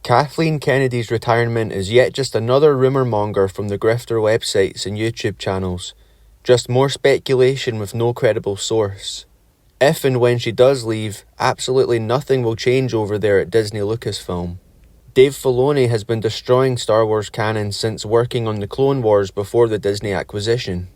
Kathleen Kennedy's retirement is yet just another rumour monger from the grifter websites and YouTube channels. Just more speculation with no credible source. If and when she does leave, absolutely nothing will change over there at Disney Lucasfilm. Dave Filoni has been destroying Star Wars canon since working on the Clone Wars before the Disney acquisition.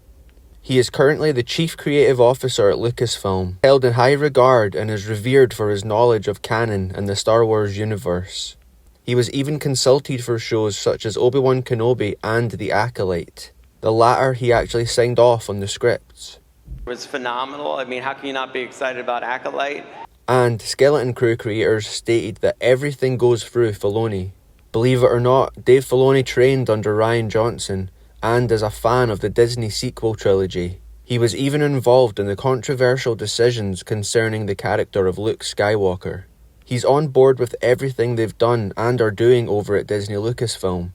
He is currently the Chief Creative Officer at Lucasfilm, held in high regard and is revered for his knowledge of canon and the Star Wars universe. He was even consulted for shows such as Obi-Wan Kenobi and The Acolyte. The latter he actually signed off on the scripts. It was phenomenal. I mean, how can you not be excited about Acolyte? And Skeleton Crew creators stated that everything goes through Filoni. Believe it or not, Dave Filoni trained under Rian Johnson and is a fan of the Disney sequel trilogy. He was even involved in the controversial decisions concerning the character of Luke Skywalker. He's on board with everything they've done and are doing over at Disney Lucasfilm.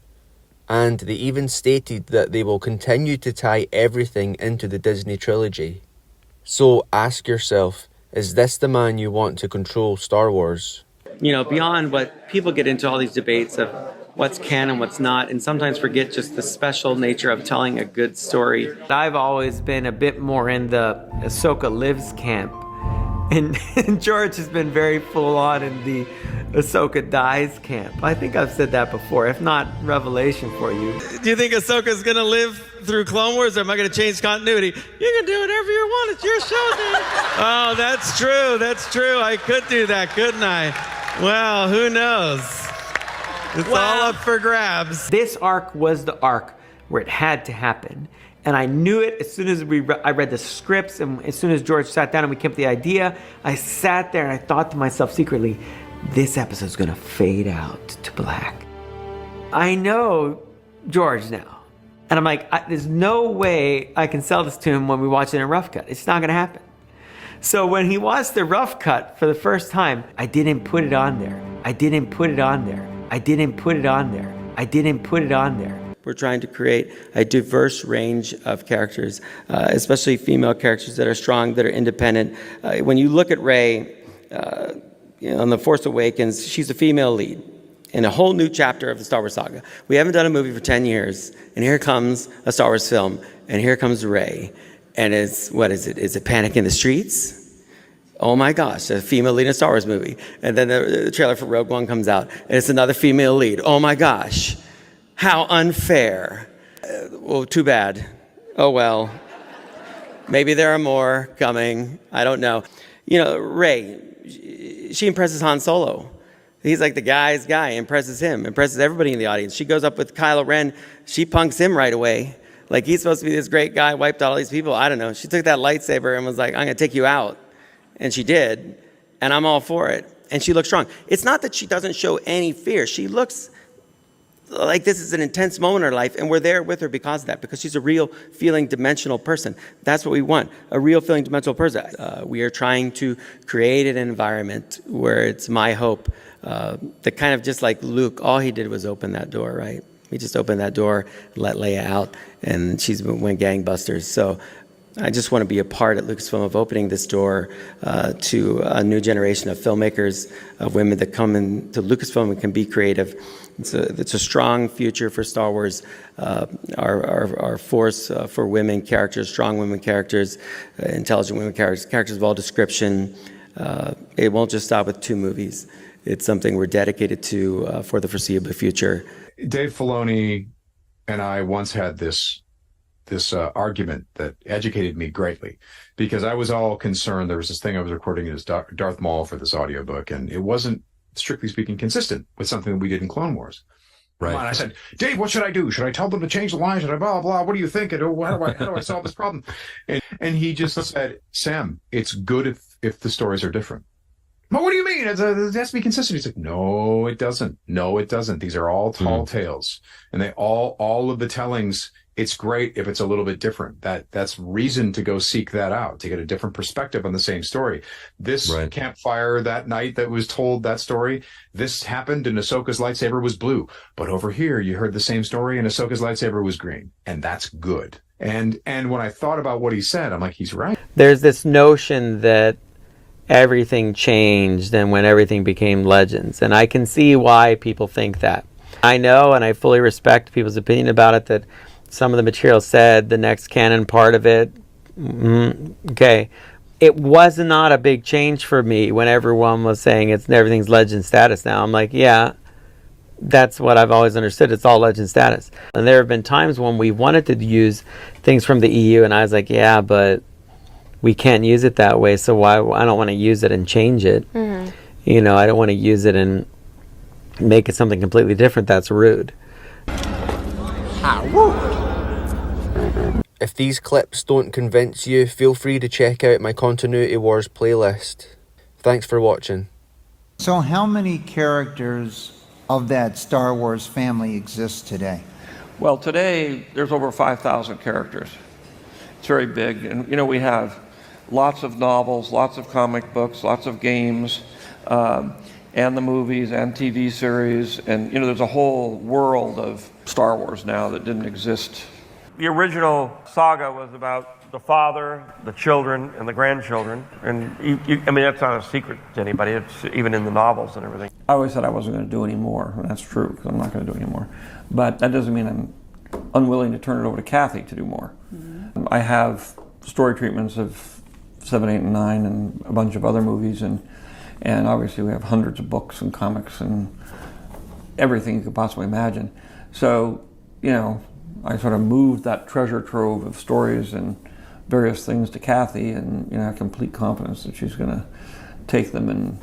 And they even stated that they will continue to tie everything into the Disney trilogy. So ask yourself, is this the man you want to control Star Wars? You know, beyond what people get into all these debates of what's canon, what's not, and sometimes forget just the special nature of telling a good story. I've always been a bit more in the Ahsoka lives camp. And George has been very full on in the Ahsoka dies camp. I think I've said that before, if not revelation for you. Do you think Ahsoka's going to live through Clone Wars, or am I going to change continuity? You can do whatever you want. It's your show, dude. Oh, that's true. That's true. I could do that, couldn't I? Well, who knows? It's all up for grabs. This arc was the arc where it had to happen. And I knew it as soon as I read the scripts, and as soon as George sat down and we came up with the idea, I sat there and I thought to myself secretly, this episode's gonna fade out to black. I know George now. And I'm like, there's no way I can sell this to him when we watch it in rough cut. It's not gonna happen. So when he watched the rough cut for the first time, I didn't put it on there. I didn't put it on there. I didn't put it on there. I didn't put it on there. We're trying to create a diverse range of characters, especially female characters that are strong, that are independent. When you look at Rey, on The Force Awakens, she's a female lead in a whole new chapter of the Star Wars saga. We haven't done a movie for 10 years, and here comes a Star Wars film, and here comes Rey. And what is it? Is it Panic in the Streets? Oh my gosh, a female lead in a Star Wars movie. And then the trailer for Rogue One comes out, and it's another female lead. Oh my gosh. How unfair. Well, too bad. Oh well. Maybe there are more coming. I don't know. You know, Rey, she impresses Han Solo. He's like the guy's guy, impresses him, impresses everybody in the audience. She goes up with Kylo Ren, she punks him right away. Like he's supposed to be this great guy, wiped out all these people. I don't know. She took that lightsaber and was like, I'm gonna take you out. And she did, and I'm all for it. And she looks strong. It's not that she doesn't show any fear. She looks like this is an intense moment in her life, and we're there with her because of that, because she's a real feeling dimensional person. That's what we want, a real feeling dimensional person. We are trying to create an environment where it's my hope that kind of just like Luke, all he did was open that door, right? He just opened that door, let Leia out, and she's went gangbusters. So I just want to be a part at Lucasfilm of opening this door to a new generation of filmmakers, of women that come into Lucasfilm and can be creative. It's a strong future for Star Wars. Our force for women characters, strong women characters, intelligent women characters, characters of all description. It won't just stop with 2 movies. It's something we're dedicated to for the foreseeable future. Dave Filoni and I once had this argument that educated me greatly, because I was all concerned. There was this thing I was recording as Darth Maul for this audiobook, and it wasn't, strictly speaking, consistent with something that we did in Clone Wars. Right. And I said, Dave, what should I do? Should I tell them to change the line? Should I blah, blah? What do you think? And how do I solve this problem? And he just said, Sam, it's good if the stories are different. Well, what do you mean? It has to be consistent. He's like, no, it doesn't. No, it doesn't. These are all tall tales. And they all of the tellings, it's great if it's a little bit different. That's reason to go seek that out, to get a different perspective on the same story. This campfire that night that was told that story, this happened and Ahsoka's lightsaber was blue. But over here, you heard the same story and Ahsoka's lightsaber was green. And that's good. And when I thought about what he said, I'm like, he's right. There's this notion that everything changed and when everything became Legends. And I can see why people think that. I know, and I fully respect people's opinion about it, that some of the material said the next canon part of it, okay. It was not a big change for me when everyone was saying everything's Legend status now. I'm like, yeah, that's what I've always understood. It's all Legend status. And there have been times when we wanted to use things from the EU, and I was like, yeah, but we can't use it that way, so why? I don't want to use it and change it. You know, I don't want to use it and make it something completely different. That's rude. If these clips don't convince you, feel free to check out my Continuity Wars playlist. Thanks for watching. So how many characters of that Star Wars family exist today? Well, today there's over 5,000 characters. It's very big, and you know, we have lots of novels, lots of comic books, lots of games, and the movies and TV series, and you know, there's a whole world of Star Wars now that didn't exist. The original saga was about the father, the children, and the grandchildren. And I mean, that's not a secret to anybody. It's even in the novels and everything. I always said I wasn't going to do any more, and that's true, because I'm not going to do any more. But that doesn't mean I'm unwilling to turn it over to Kathy to do more. I have story treatments of 7, 8, and 9, and a bunch of other movies, and obviously we have hundreds of books and comics and everything you could possibly imagine. So, you know, I sort of moved that treasure trove of stories and various things to Kathy, and you know, I have complete confidence that she's going to take them and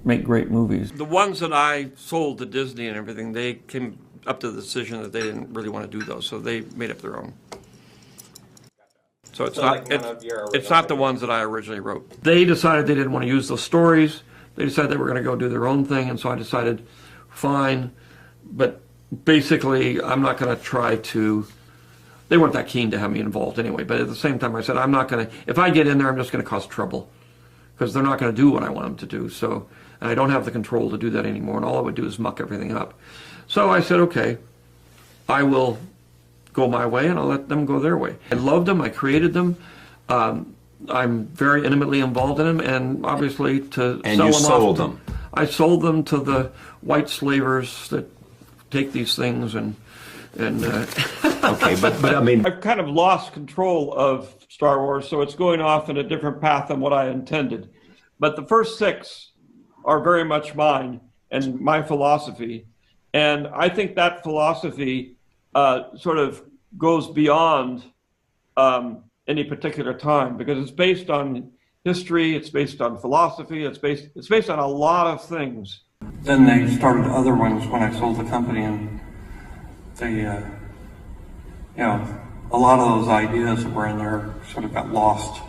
make great movies. The ones that I sold to Disney and everything, they came up to the decision that they didn't really want to do those, so they made up their own. So it's not the ones that I originally wrote. They decided they didn't want to use those stories. They decided they were going to go do their own thing, and so I decided, fine, but basically, I'm not going to try to, they weren't that keen to have me involved anyway, but at the same time I said, I'm not going to, if I get in there, I'm just going to cause trouble, because they're not going to do what I want them to do, so, and I don't have the control to do that anymore, and all I would do is muck everything up. So I said, okay, I will go my way, and I'll let them go their way. I loved them, I created them, I'm very intimately involved in them, and obviously to and sell you them sold off, them. I sold them to the white slavers that take these things and Okay, but I mean, I've kind of lost control of Star Wars, so it's going off in a different path than what I intended. But the first 6 are very much mine and my philosophy. And I think that philosophy sort of goes beyond any particular time, because it's based on history, it's based on philosophy, it's based on a lot of things. Then they started other ones when I sold the company, and they, you know, a lot of those ideas that were in there sort of got lost